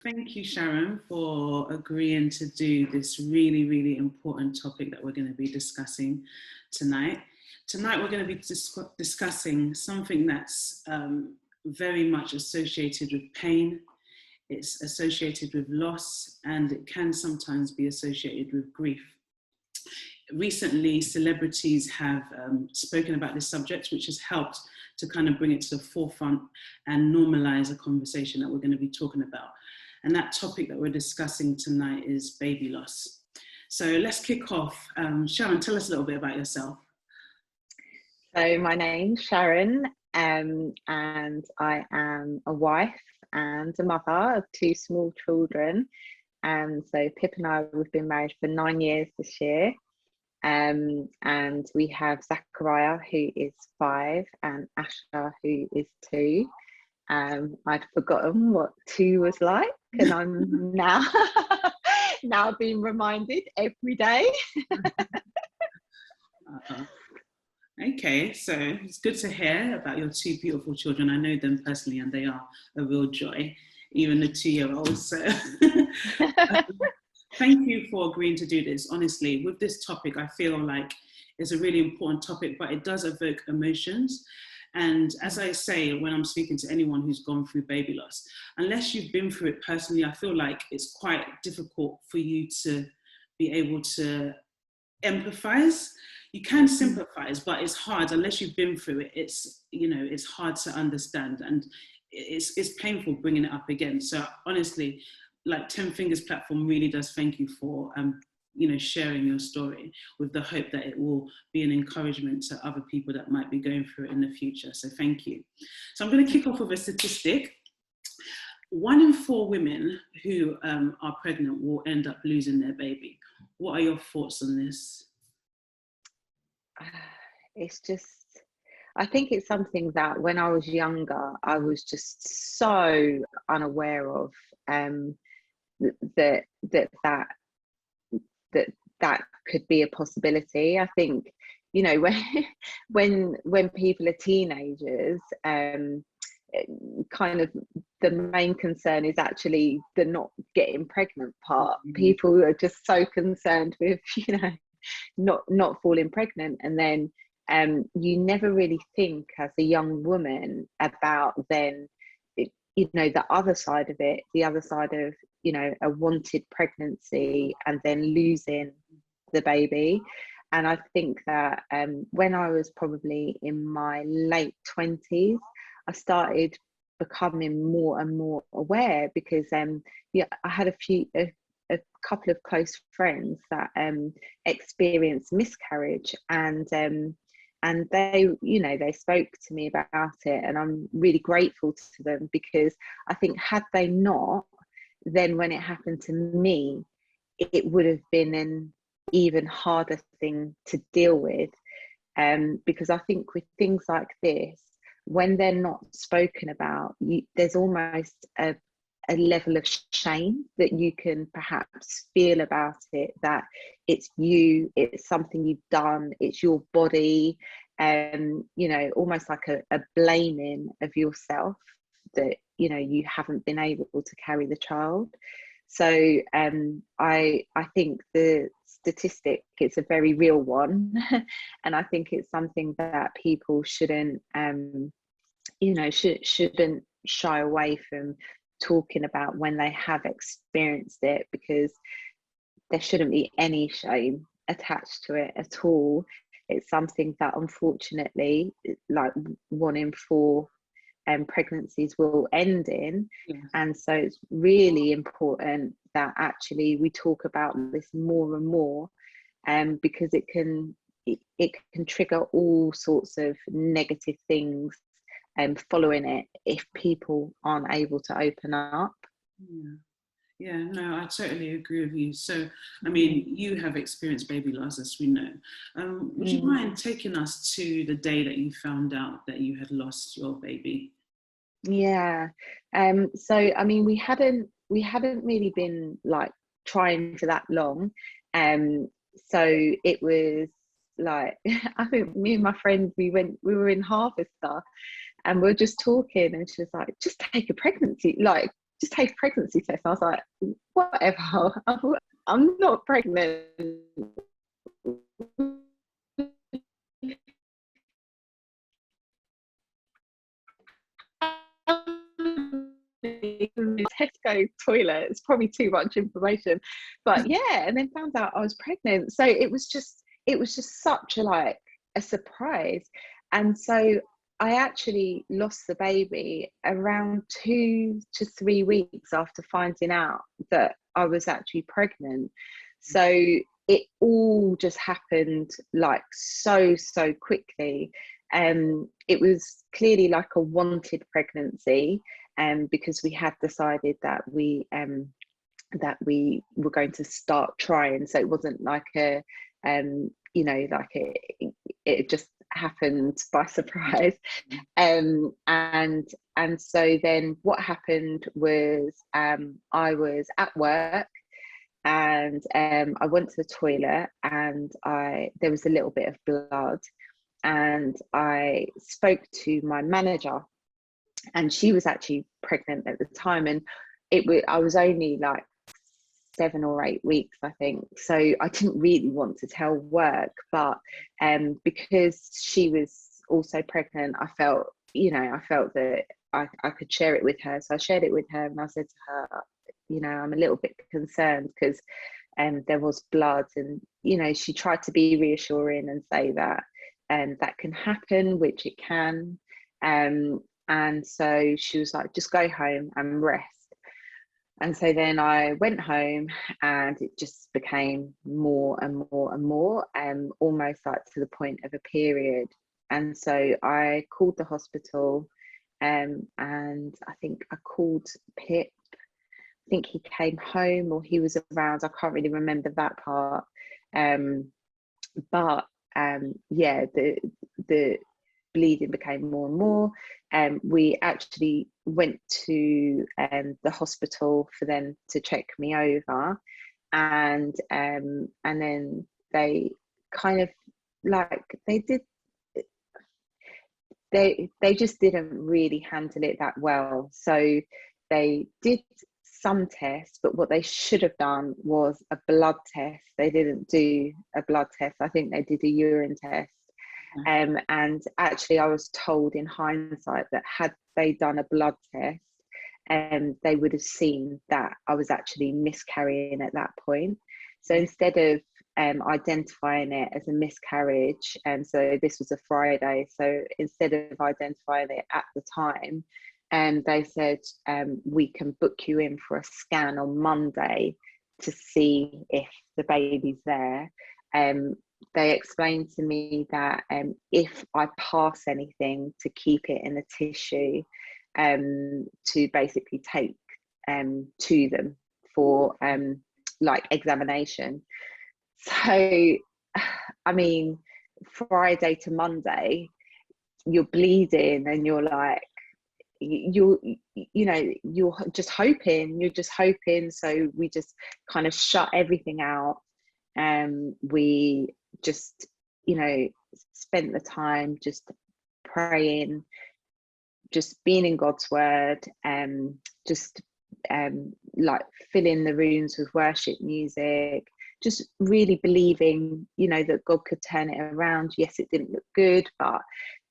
Thank you, Sharon, for agreeing to do this really, really important topic that we're going to be discussing tonight. Tonight, we're going to be discussing something that's very much associated with pain. It's associated with loss, and it can sometimes be associated with grief. Recently, celebrities have spoken about this subject, which has helped to kind of bring it to the forefront and normalize a conversation that we're going to be talking about. And that topic that we're discussing tonight is baby loss. So let's kick off. Sharon, tell us a little bit about yourself. So my name's Sharon, and I am a wife and a mother of two small children. So Pip and I, we've been married for 9 years this year. And we have Zachariah, who is 5, and Asha, who is 2. I'd forgotten what 2 was like, and I'm now being reminded every day. Okay, so it's good to hear about your 2 beautiful children. I know them personally, and they are a real joy, even the 2-year-olds. So thank you for agreeing to do this. Honestly, with this topic, I feel like it's a really important topic, but it does evoke emotions. And as I say, when I'm speaking to anyone who's gone through baby loss, unless you've been through it personally, I feel like it's quite difficult for you to be able to empathize. You can sympathize, but it's hard unless you've been through it. It's hard to understand, and it's painful bringing it up again. So honestly, like 10 Fingers platform really does thank you for sharing your story, with the hope that it will be an encouragement to other people that might be going through it in the future. So thank you. So I'm going to kick off with a statistic. 1 in 4 women who are pregnant will end up losing their baby. What are your thoughts on this? It's just, I think it's something that when I was younger, I was just so unaware of, that could be a possibility. I think, when people are teenagers, kind of the main concern is actually the not getting pregnant part. Mm-hmm. People are just so concerned with, not falling pregnant, and then you never really think as a young woman about then, the other side of it, the other side of, a wanted pregnancy and then losing the baby. And I think that when I was probably in my late 20s, I started becoming more and more aware, because I had a couple of close friends that experienced miscarriage, and they they spoke to me about it, and I'm really grateful to them, because I think had they not, then when it happened to me, it would have been an even harder thing to deal with, because I think with things like this, when they're not spoken about, there's almost a level of shame that you can perhaps feel about it, that it's something you've done, it's your body, almost like a blaming of yourself that you haven't been able to carry the child. So I think the statistic, it's a very real one, and I think it's something that people shouldn't shouldn't shy away from talking about when they have experienced it, because there shouldn't be any shame attached to it at all. It's something that, unfortunately, like 1 in 4 pregnancies will end in. Yes. And so it's really important that actually we talk about this more and more, because it can trigger all sorts of negative things following it if people aren't able to open up. Yeah, no, I totally agree with you. So, I mean, you have experienced baby loss, as we know. Would you mind taking us to the day that you found out that you had lost your baby? Yeah. So, I mean, we hadn't really been like trying for that long. So it was like, I think me and my friend, we were in Harvester, and we were just talking, and she was like, just take a pregnancy, like just take a pregnancy test. I was like, whatever, I'm not pregnant. Tesco toilet, it's probably too much information, but yeah, and then found out I was pregnant. So it was just such a like a surprise. And so I actually lost the baby around 2 to 3 weeks after finding out that I was actually pregnant. So it all just happened like so quickly. It was clearly like a wanted pregnancy, because we had decided that we were going to start trying. So it wasn't like a like it just happened by surprise. And so then what happened was, I was at work, and I went to the toilet, and there was a little bit of blood, and I spoke to my manager, and she was actually pregnant at the time, and I was only like 7 or 8 weeks, I think. So I didn't really want to tell work, but because she was also pregnant, I felt that I could share it with her. So I shared it with her, and I said to her, I'm a little bit concerned because there was blood, and she tried to be reassuring and say that that can happen, which it can. And so she was like, just go home and rest. And so then I went home, and it just became more and more and more, almost like to the point of a period. And so I called the hospital, and I think I called Pip. I think he came home, or he was around. I can't really remember that part. But yeah, the bleeding became more and more. We actually went to the hospital for them to check me over, and then they kind of like they just didn't really handle it that well. So they did some tests, but what they should have done was a blood test. They didn't do a blood test. I think they did a urine test. And actually I was told in hindsight that had they done a blood test, they would have seen that I was actually miscarrying at that point. So instead of identifying it as a miscarriage, and so this was a Friday, so instead of identifying it at the time, they said, we can book you in for a scan on Monday to see if the baby's there. They explained to me that if I pass anything, to keep it in a tissue, to basically take to them for like examination. So I mean, Friday to Monday, you're bleeding, and you're like, you're just hoping. So we just kind of shut everything out, and we just spent the time just praying, just being in God's word, and just like filling the rooms with worship music, just really believing that God could turn it around. Yes, it didn't look good, but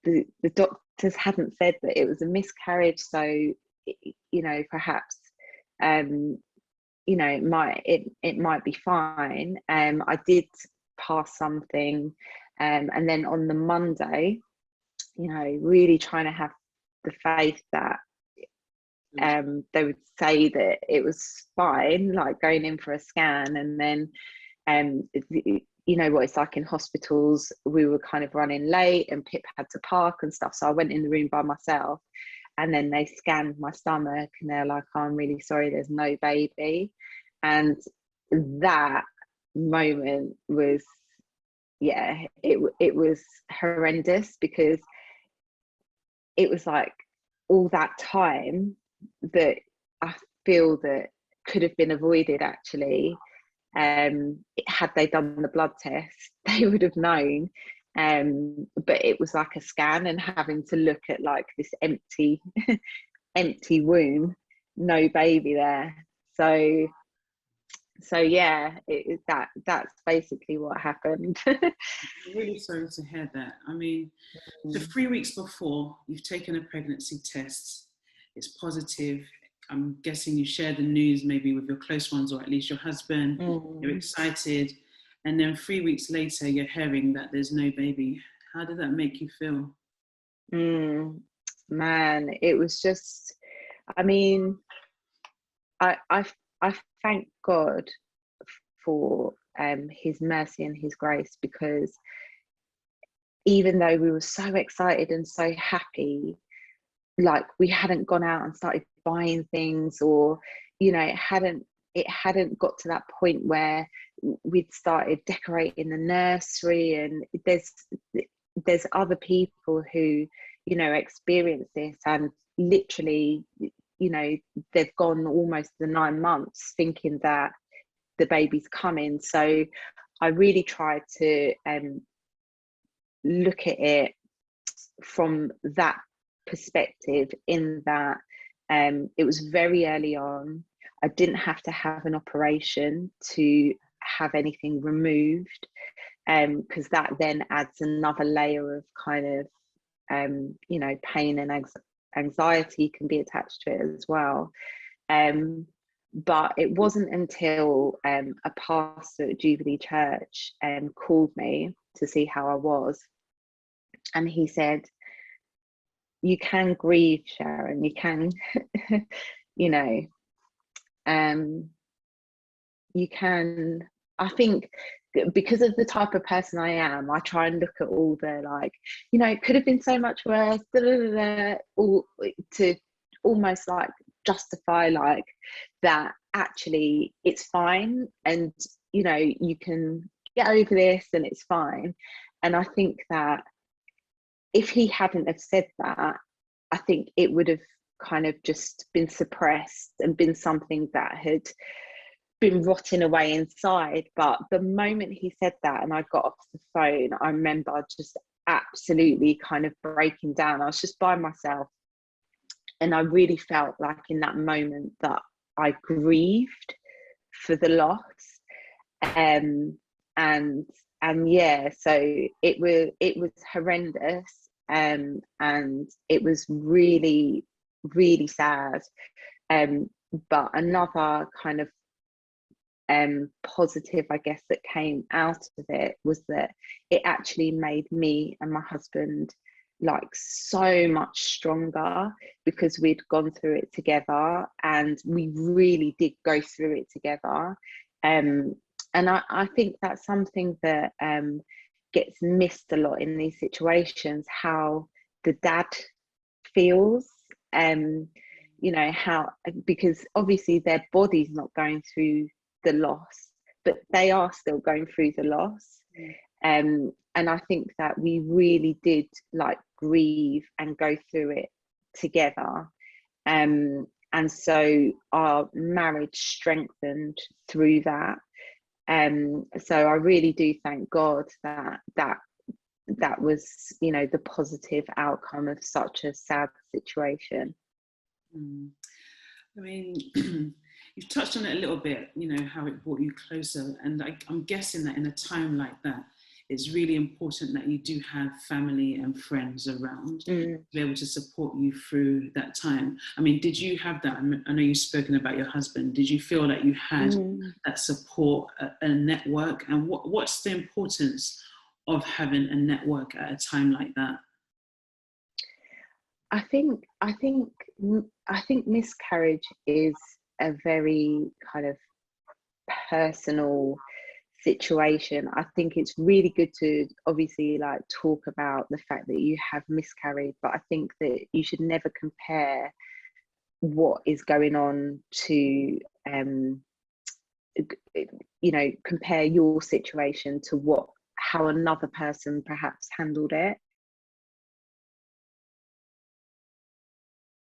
the doctors hadn't said that it was a miscarriage, so perhaps it might be fine. I did pass something, and then on the Monday, really trying to have the faith that they would say that it was fine, like going in for a scan. And then what it's like in hospitals, we were kind of running late, and Pip had to park and stuff, so I went in the room by myself, and then they scanned my stomach, and they're like, oh, I'm really sorry, there's no baby. And that moment was, it was horrendous, because it was like all that time that I feel that could have been avoided, actually. Had they done the blood test, they would have known. But it was like a scan, and having to look at like this empty womb no baby there. So yeah, that's basically what happened. I'm really sorry to hear that. I mean, so 3 weeks before, you've taken a pregnancy test, it's positive. I'm guessing you share the news maybe with your close ones, or at least your husband. You're excited. And then 3 weeks later, you're hearing that there's no baby. How did that make you feel? Man, it was just, I mean, I thank God for his mercy and his grace, because even though we were so excited and so happy, like we hadn't gone out and started buying things, or it hadn't got to that point where we'd started decorating the nursery. And there's other people who experience this, and literally they've gone almost the 9 months thinking that the baby's coming. So I really tried to look at it from that perspective, in that it was very early on. I didn't have to have an operation to have anything removed, because that then adds another layer of kind of pain and anxiety can be attached to it as well. But it wasn't until a pastor at Jubilee Church called me to see how I was, and he said, "You can grieve, Sharon. You can, you can." I think because of the type of person I am, I try and look at all the, like, it could have been so much worse, all to almost like justify like that actually it's fine, and you can get over this and it's fine. And I think that if he hadn't have said that, I think it would have kind of just been suppressed and been something that had been rotting away inside. But the moment he said that and I got off the phone, I remember just absolutely kind of breaking down. I was just by myself, and I really felt like in that moment that I grieved for the loss. And yeah, so it was horrendous, and it was really, really sad. But another kind of positive, I guess, that came out of it was that it actually made me and my husband like so much stronger, because we'd gone through it together, and we really did go through it together. And I think that's something that gets missed a lot in these situations, how the dad feels. How, because obviously their body's not going through the loss, but they are still going through the loss. And I think that we really did like grieve and go through it together. And so our marriage strengthened through that. So I really do thank God that was, the positive outcome of such a sad situation. I mean, you've touched on it a little bit, how it brought you closer. And I'm guessing that in a time like that, it's really important that you do have family and friends around to be able to support you through that time. I mean, did you have that? I know you've spoken about your husband. Did you feel that you had that support, a network? And what's the importance of having a network at a time like that? I think miscarriage is a very kind of personal situation. I think it's really good to obviously like talk about the fact that you have miscarried, but I think that you should never compare what is going on to compare your situation to how another person perhaps handled it.